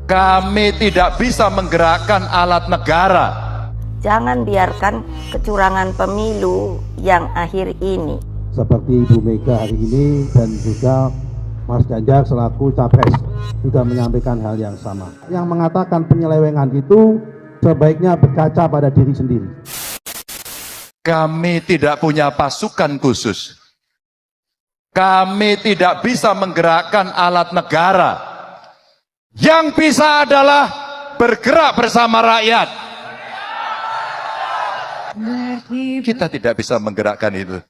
Kami tidak bisa menggerakkan alat negara. Jangan biarkan kecurangan pemilu yang akhir ini. Seperti Ibu Mega hari ini dan juga Mas Ganjar selaku Capres juga menyampaikan hal yang sama. Yang mengatakan penyelewengan itu sebaiknya berkaca pada diri sendiri. Kami tidak punya pasukan khusus. Kami tidak bisa menggerakkan alat negara. Yang bisa adalah bergerak bersama rakyat. Kita tidak bisa menggerakkan itu.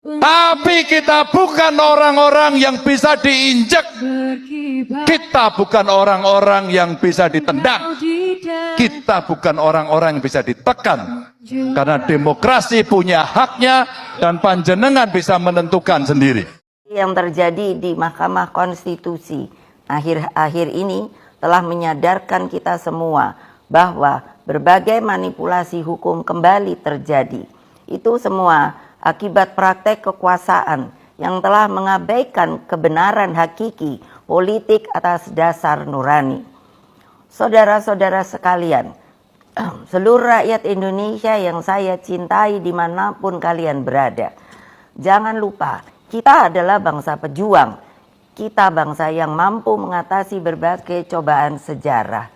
Tapi kita bukan orang-orang yang bisa diinjek. Kita bukan orang-orang yang bisa ditendang. Kita bukan orang-orang yang bisa ditekan. Karena demokrasi punya haknya dan panjenengan bisa menentukan sendiri. Yang terjadi di Mahkamah Konstitusi akhir-akhir ini telah menyadarkan kita semua bahwa berbagai manipulasi hukum kembali terjadi. Itu semua akibat praktek kekuasaan yang telah mengabaikan kebenaran hakiki politik atas dasar nurani. Saudara-saudara sekalian, seluruh rakyat Indonesia yang saya cintai dimanapun kalian berada, jangan lupa kita adalah bangsa pejuang. Kita bangsa yang mampu mengatasi berbagai cobaan sejarah.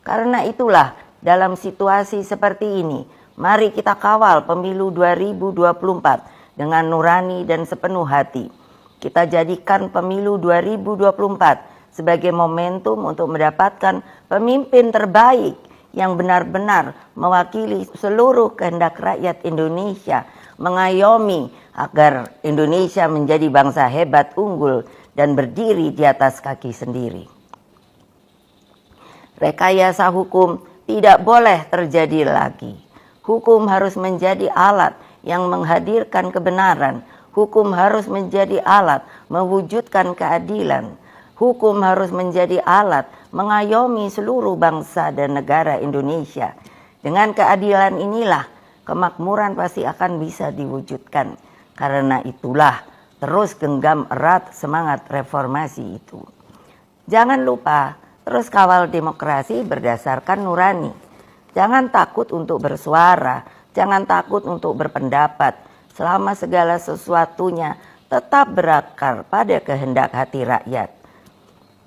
Karena itulah dalam situasi seperti ini, mari kita kawal pemilu 2024 dengan nurani dan sepenuh hati. Kita jadikan pemilu 2024 sebagai momentum untuk mendapatkan pemimpin terbaik yang benar-benar mewakili seluruh kehendak rakyat Indonesia, mengayomi agar Indonesia menjadi bangsa hebat, unggul, dan berdiri di atas kaki sendiri. Rekayasa hukum tidak boleh terjadi lagi. Hukum harus menjadi alat yang menghadirkan kebenaran. Hukum harus menjadi alat mewujudkan keadilan. Hukum harus menjadi alat mengayomi seluruh bangsa dan negara Indonesia. Dengan keadilan inilah kemakmuran pasti akan bisa diwujudkan. Karena itulah terus genggam erat semangat reformasi itu. Jangan lupa terus kawal demokrasi berdasarkan nurani. Jangan takut untuk bersuara, jangan takut untuk berpendapat, selama segala sesuatunya tetap berakar pada kehendak hati rakyat.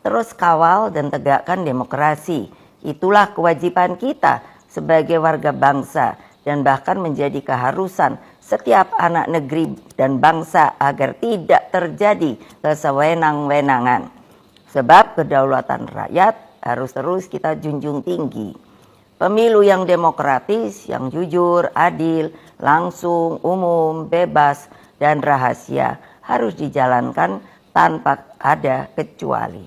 Terus kawal dan tegakkan demokrasi. Itulah kewajiban kita sebagai warga bangsa dan bahkan menjadi keharusan setiap anak negeri dan bangsa agar tidak terjadi kesewenang-wenangan. Sebab kedaulatan rakyat harus terus kita junjung tinggi. Pemilu yang demokratis, yang jujur, adil, langsung, umum, bebas, dan rahasia harus dijalankan tanpa ada kecuali.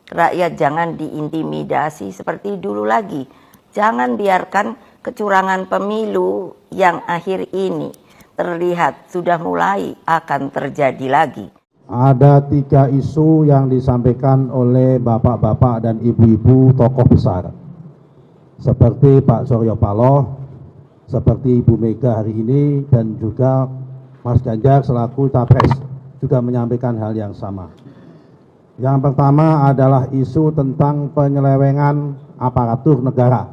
Rakyat jangan diintimidasi seperti dulu lagi. Jangan biarkan kecurangan pemilu yang akhir ini terlihat sudah mulai akan terjadi lagi. Ada 3 isu yang disampaikan oleh bapak-bapak dan ibu-ibu tokoh besar. Seperti Pak Surya Paloh, seperti Ibu Mega hari ini, dan juga Mas Ganjar selaku Capres juga menyampaikan hal yang sama. Yang pertama adalah isu tentang penyelewengan aparatur negara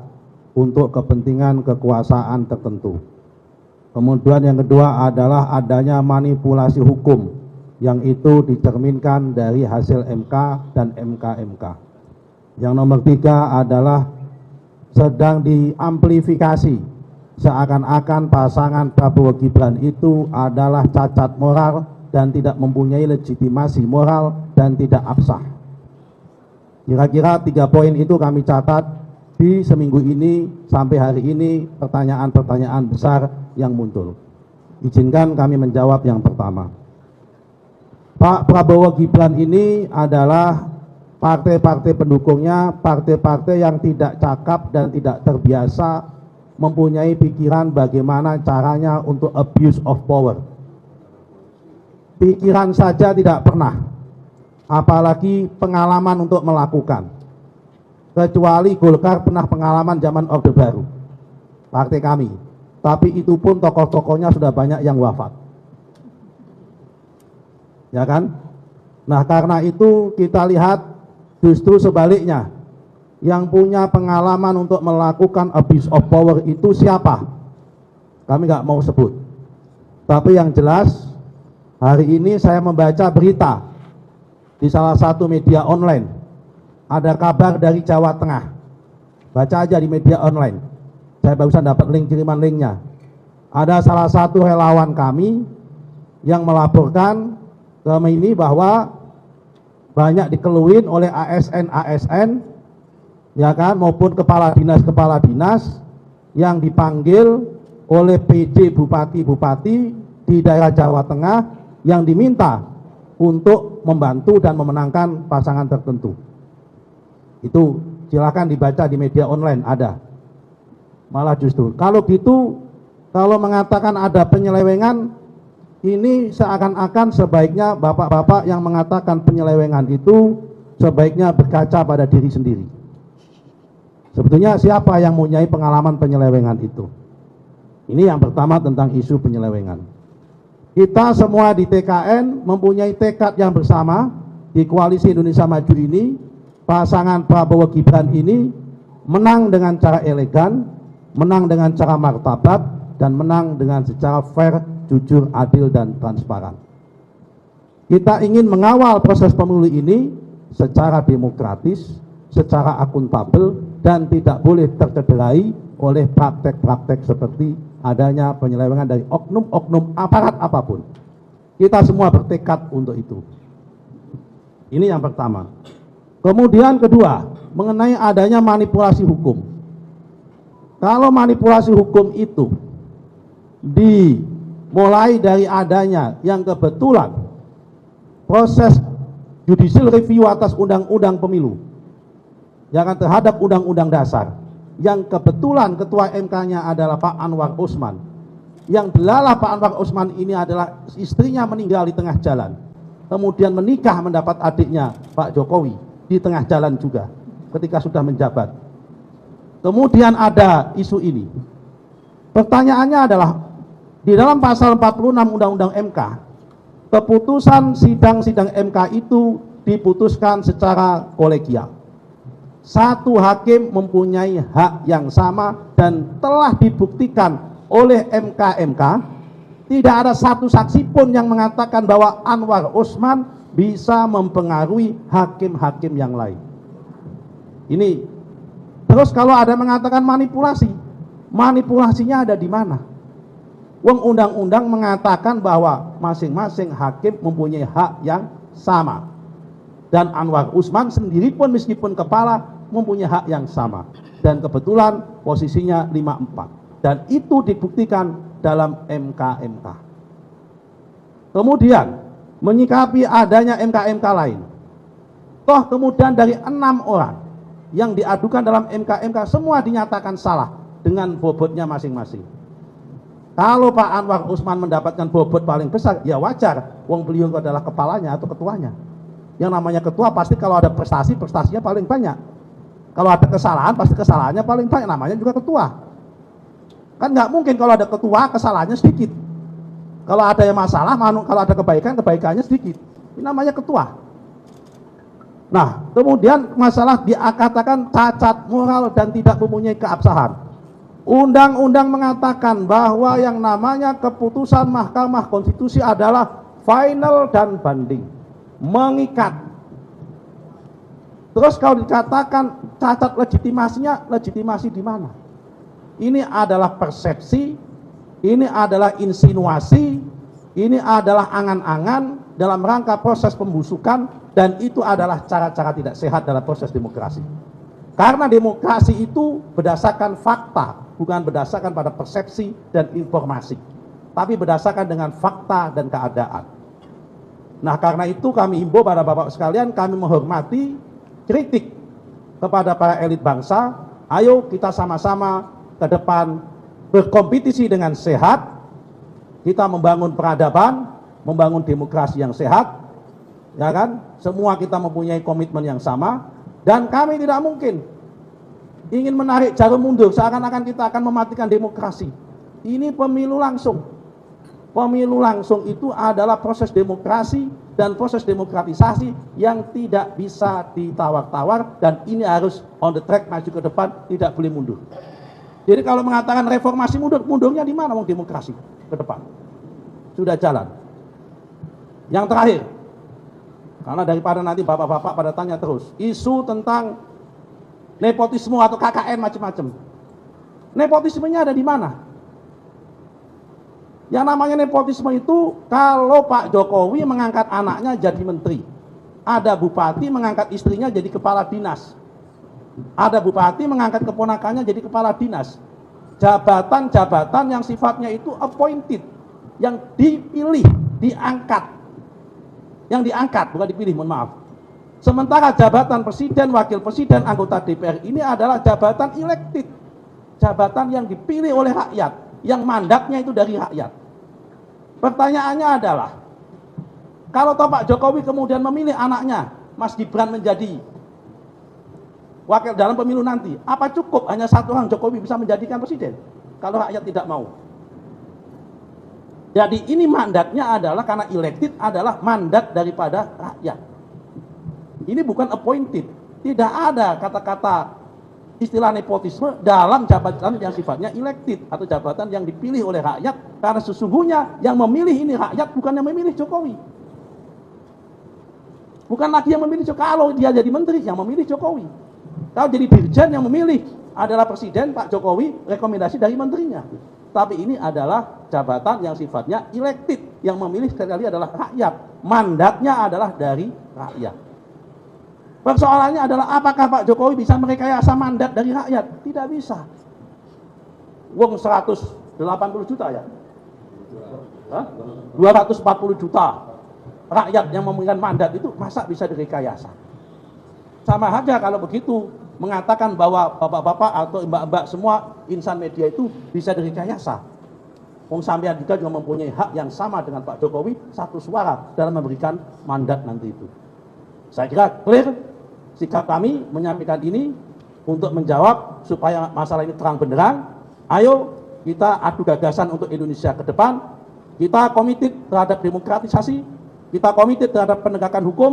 untuk kepentingan kekuasaan tertentu. Kemudian yang kedua adalah adanya manipulasi hukum yang itu dicerminkan dari hasil MK dan MK-MK. Yang nomor 3 adalah sedang diamplifikasi seakan-akan pasangan Prabowo Gibran itu adalah cacat moral dan tidak mempunyai legitimasi moral dan tidak absah. Kira-kira 3 poin itu kami catat di seminggu ini sampai hari ini pertanyaan-pertanyaan besar yang muncul. Izinkan kami menjawab yang pertama. Pak Prabowo Gibran ini adalah partai-partai pendukungnya, partai-partai yang tidak cakap dan tidak terbiasa mempunyai pikiran bagaimana caranya untuk abuse of power. Pikiran saja tidak pernah, apalagi pengalaman untuk melakukan. Kecuali Golkar pernah pengalaman zaman Orde Baru, partai kami. Tapi itu pun tokoh-tokohnya sudah banyak yang wafat. Ya kan? Nah, karena itu kita lihat justru sebaliknya. yang punya pengalaman untuk melakukan abuse of power itu siapa? Kami nggak mau sebut. Tapi yang jelas, hari ini saya membaca berita di salah satu media online. Ada kabar dari Jawa Tengah. Baca aja di media online. Saya barusan dapat kiriman linknya. Ada salah satu relawan kami yang melaporkan ke ini bahwa banyak dikeluhin oleh ASN ya kan, maupun kepala dinas yang dipanggil oleh PJ bupati-bupati di daerah Jawa Tengah yang diminta untuk membantu dan memenangkan pasangan tertentu. Itu silakan dibaca di media online, ada. Malah justru kalau gitu, kalau mengatakan ada penyelewengan, ini seakan-akan sebaiknya bapak-bapak yang mengatakan penyelewengan itu sebaiknya berkaca pada diri sendiri. Sebetulnya siapa yang mempunyai pengalaman penyelewengan itu? Ini yang pertama tentang isu penyelewengan. Kita semua di TKN mempunyai tekad yang bersama di Koalisi Indonesia Maju ini, pasangan Prabowo Gibran ini menang dengan cara elegan, menang dengan cara martabat, dan menang dengan secara fair, jujur, adil, dan transparan. Kita ingin mengawal proses pemilu ini secara demokratis, secara akuntabel, dan tidak boleh tercederai oleh praktek-praktek seperti adanya penyelewengan dari oknum-oknum aparat apapun. Kita semua bertekad untuk itu. Ini yang pertama. Kemudian kedua, mengenai adanya manipulasi hukum. Kalau manipulasi hukum itu dimulai dari adanya yang kebetulan proses judicial review atas undang-undang pemilu, yang terhadap undang-undang dasar, yang kebetulan ketua MK-nya adalah Pak Anwar Usman, yang delalah Pak Anwar Usman ini adalah istrinya meninggal di tengah jalan, kemudian menikah mendapat adiknya Pak Jokowi di tengah jalan juga ketika sudah menjabat. Kemudian ada isu ini. Pertanyaannya adalah, di dalam pasal 46 Undang-Undang MK, keputusan sidang-sidang MK itu diputuskan secara kolegial. Satu hakim mempunyai hak yang sama dan telah dibuktikan oleh MK-MK. Tidak ada satu saksi pun yang mengatakan bahwa Anwar Usman bisa mempengaruhi hakim-hakim yang lain. Ini. Terus kalau ada mengatakan manipulasi, manipulasinya ada di mana? Undang-undang mengatakan bahwa masing-masing hakim mempunyai hak yang sama. Dan Anwar Usman sendiri pun meskipun kepala mempunyai hak yang sama. Dan kebetulan posisinya 54. Dan itu dibuktikan dalam MK-MK. Kemudian menyikapi adanya MK-MK lain. Toh kemudian dari 6 orang yang diadukan dalam MK-MK semua dinyatakan salah dengan bobotnya masing-masing. Kalau Pak Anwar Usman mendapatkan bobot paling besar, ya wajar. Wong beliau adalah kepalanya atau ketuanya. Yang namanya ketua pasti kalau ada prestasi, prestasinya paling banyak. Kalau ada kesalahan, pasti kesalahannya paling banyak. Namanya juga ketua. Kan nggak mungkin kalau ada ketua, kesalahannya sedikit. Kalau ada yang masalah, kalau ada kebaikan, kebaikannya sedikit. Ini namanya ketua. Nah, kemudian masalah dikatakan cacat moral dan tidak mempunyai keabsahan. Undang-undang mengatakan bahwa yang namanya keputusan Mahkamah Konstitusi adalah final dan banding. Mengikat. Terus kalau dikatakan cacat legitimasinya, legitimasi di mana? Ini adalah persepsi, ini adalah insinuasi, ini adalah angan-angan dalam rangka proses pembusukan, dan itu adalah cara-cara tidak sehat dalam proses demokrasi. Karena demokrasi itu berdasarkan fakta, bukan berdasarkan pada persepsi dan informasi, tapi berdasarkan dengan fakta dan keadaan. Nah, karena itu kami himbau pada Bapak sekalian, kami menghormati kritik kepada para elit bangsa. Ayo kita sama-sama ke depan berkompetisi dengan sehat. Kita membangun peradaban, membangun demokrasi yang sehat. Ya kan? Semua kita mempunyai komitmen yang sama, dan kami tidak mungkin ingin menarik jarum mundur seakan-akan kita akan mematikan demokrasi. Ini pemilu langsung. Pemilu langsung itu adalah proses demokrasi dan proses demokratisasi yang tidak bisa ditawar-tawar, dan ini harus on the track maju ke depan, tidak boleh mundur. Jadi kalau mengatakan reformasi mundur, mundurnya di mana mau demokrasi ke depan? Sudah jalan. Yang terakhir, karena daripada nanti bapak-bapak pada tanya terus, isu tentang nepotisme atau KKN macam-macam. Nepotismenya ada di mana? Yang namanya nepotisme itu kalau Pak Jokowi mengangkat anaknya jadi menteri, ada bupati mengangkat istrinya jadi kepala dinas, ada bupati mengangkat keponakannya jadi kepala dinas. Jabatan-jabatan yang sifatnya itu appointed, yang dipilih, diangkat. Yang diangkat, bukan dipilih, mohon maaf. Sementara jabatan presiden, wakil presiden, anggota DPR ini adalah jabatan elected, jabatan yang dipilih oleh rakyat, yang mandatnya itu dari rakyat. Pertanyaannya adalah, kalau toh Pak Jokowi kemudian memilih anaknya, Mas Gibran, menjadi wakil dalam pemilu nanti, apa cukup hanya satu orang Jokowi bisa menjadikan presiden kalau rakyat tidak mau? Jadi ini mandatnya adalah, karena elected adalah mandat daripada rakyat. Ini bukan appointed. Tidak ada kata-kata istilah nepotisme dalam jabatan yang sifatnya elected atau jabatan yang dipilih oleh rakyat, karena sesungguhnya yang memilih ini rakyat, bukan yang memilih Jokowi. Bukan lagi yang memilih Jokowi. Kalau dia jadi menteri, yang memilih Jokowi. Kalau jadi dirjen, yang memilih adalah presiden, Pak Jokowi, rekomendasi dari menterinya. Tapi ini adalah jabatan yang sifatnya elected, yang memilih sekali adalah rakyat. Mandatnya adalah dari rakyat. Persoalannya adalah, apakah Pak Jokowi bisa merekayasa mandat dari rakyat? Tidak bisa. Wong 180 juta ya? Hah? 240 juta rakyat yang memegang mandat itu, masa bisa direkayasa? Sama aja kalau begitu mengatakan bahwa bapak-bapak atau mbak-mbak semua insan media itu bisa direkayasa. Wong sampean juga mempunyai hak yang sama dengan Pak Jokowi, satu suara dalam memberikan mandat nanti itu. Saya kira clear sikap kami menyampaikan ini untuk menjawab supaya masalah ini terang benderang. Ayo kita adu gagasan untuk Indonesia ke depan. Kita komited terhadap demokratisasi, kita komited terhadap penegakan hukum,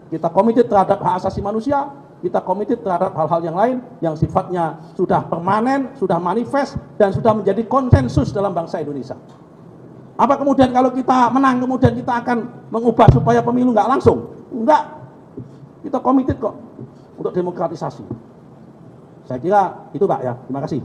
kita komited terhadap hak asasi manusia, kita komited terhadap hal-hal yang lain yang sifatnya sudah permanen, sudah manifest, dan sudah menjadi konsensus dalam bangsa Indonesia. Apa kemudian kalau kita menang, kemudian kita akan mengubah supaya pemilu nggak langsung? Enggak. Kita komited kok untuk demokratisasi. Saya kira itu Pak ya. Terima kasih.